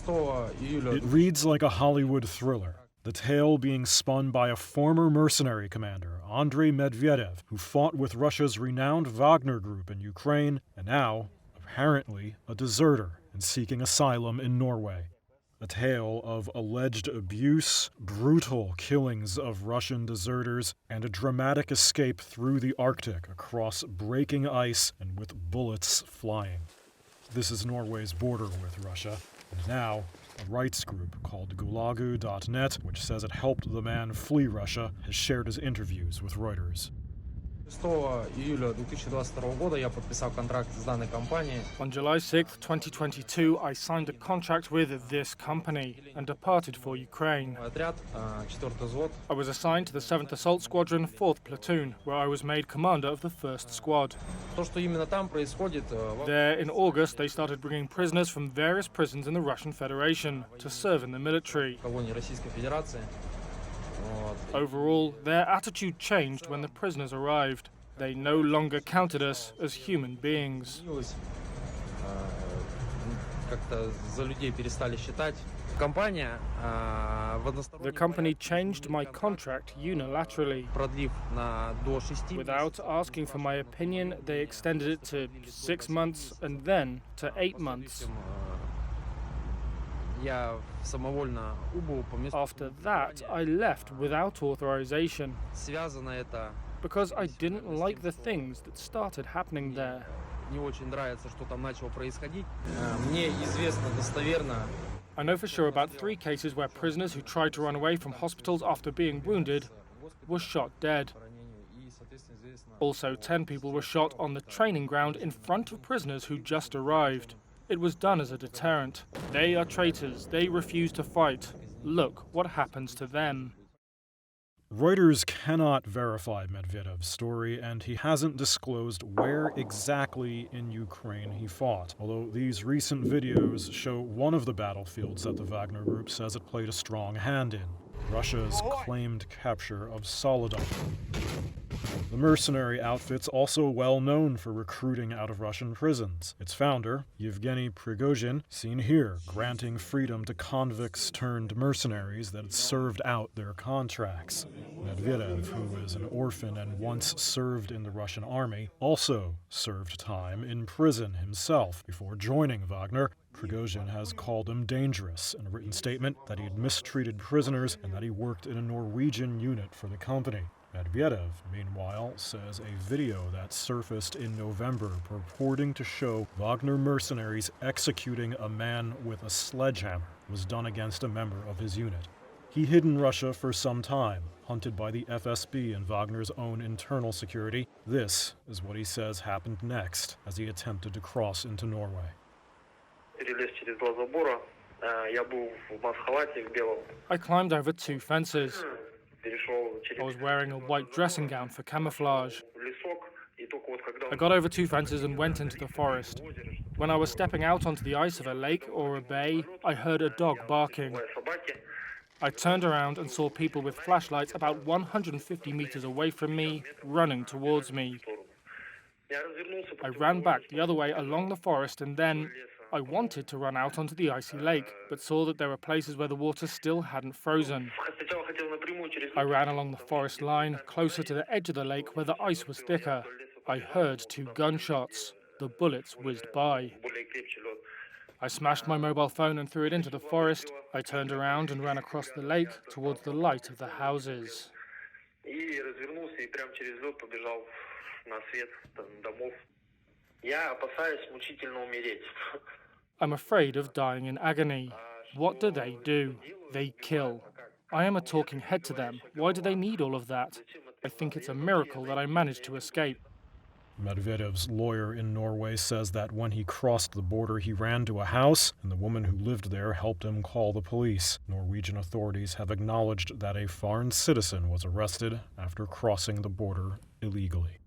It reads like a Hollywood thriller, the tale being spun by a former mercenary commander, Andrei Medvedev, who fought with Russia's renowned Wagner group in Ukraine, and now, apparently, a deserter and seeking asylum in Norway. A tale of alleged abuse, brutal killings of Russian deserters, and a dramatic escape through the Arctic across breaking ice and with bullets flying. This is Norway's border with Russia, and now a rights group called Gulagu.net, which says it helped the man flee Russia, has shared his interviews with Reuters. On July 6, 2022, I signed a contract with this company and departed for Ukraine. I was assigned to the 7th Assault Squadron, 4th Platoon, where I was made commander of the 1st Squad. There, in August, they started bringing prisoners from various prisons in the Russian Federation to serve in the military. Overall, their attitude changed when the prisoners arrived. They no longer counted us as human beings. The company changed my contract unilaterally. Without asking for my opinion, they extended it to 6 months and then to 8 months. After that, I left without authorization because I didn't like the things that started happening there. I know for sure about 3 cases where prisoners who tried to run away from hospitals after being wounded were shot dead. Also, 10 people were shot on the training ground in front of prisoners who just arrived. It was done as a deterrent. They are traitors. They refuse to fight. Look what happens to them. Reuters cannot verify Medvedev's story, and he hasn't disclosed where exactly in Ukraine he fought, although these recent videos show one of the battlefields that the Wagner group says it played a strong hand in, Russia's claimed capture of Soledar. The mercenary outfit's also well known for recruiting out of Russian prisons. Its founder, Yevgeny Prigozhin, seen here granting freedom to convicts turned mercenaries that had served out their contracts. Medvedev, who is an orphan and once served in the Russian army, also served time in prison himself before joining Wagner. Prigozhin has called him dangerous in a written statement that he had mistreated prisoners and that he worked in a Norwegian unit for the company. Medvedev, meanwhile, says a video that surfaced in November purporting to show Wagner mercenaries executing a man with a sledgehammer was done against a member of his unit. He hid in Russia for some time, hunted by the FSB and Wagner's own internal security. This is what he says happened next as he attempted to cross into Norway. I climbed over 2 fences. I was wearing a white dressing gown for camouflage. I got over 2 fences and went into the forest. When I was stepping out onto the ice of a lake or a bay, I heard a dog barking. I turned around and saw people with flashlights about 150 meters away from me, running towards me. I ran back the other way along the forest, and then I wanted to run out onto the icy lake, but saw that there were places where the water still hadn't frozen. I ran along the forest line, closer to the edge of the lake where the ice was thicker. I heard 2 gunshots. The bullets whizzed by. I smashed my mobile phone and threw it into the forest. I turned around and ran across the lake towards the light of the houses. I'm afraid of dying in agony. What do? They kill. I am a talking head to them. Why do they need all of that? I think it's a miracle that I managed to escape. Medvedev's lawyer in Norway says that when he crossed the border, he ran to a house, and the woman who lived there helped him call the police. Norwegian authorities have acknowledged that a foreign citizen was arrested after crossing the border illegally.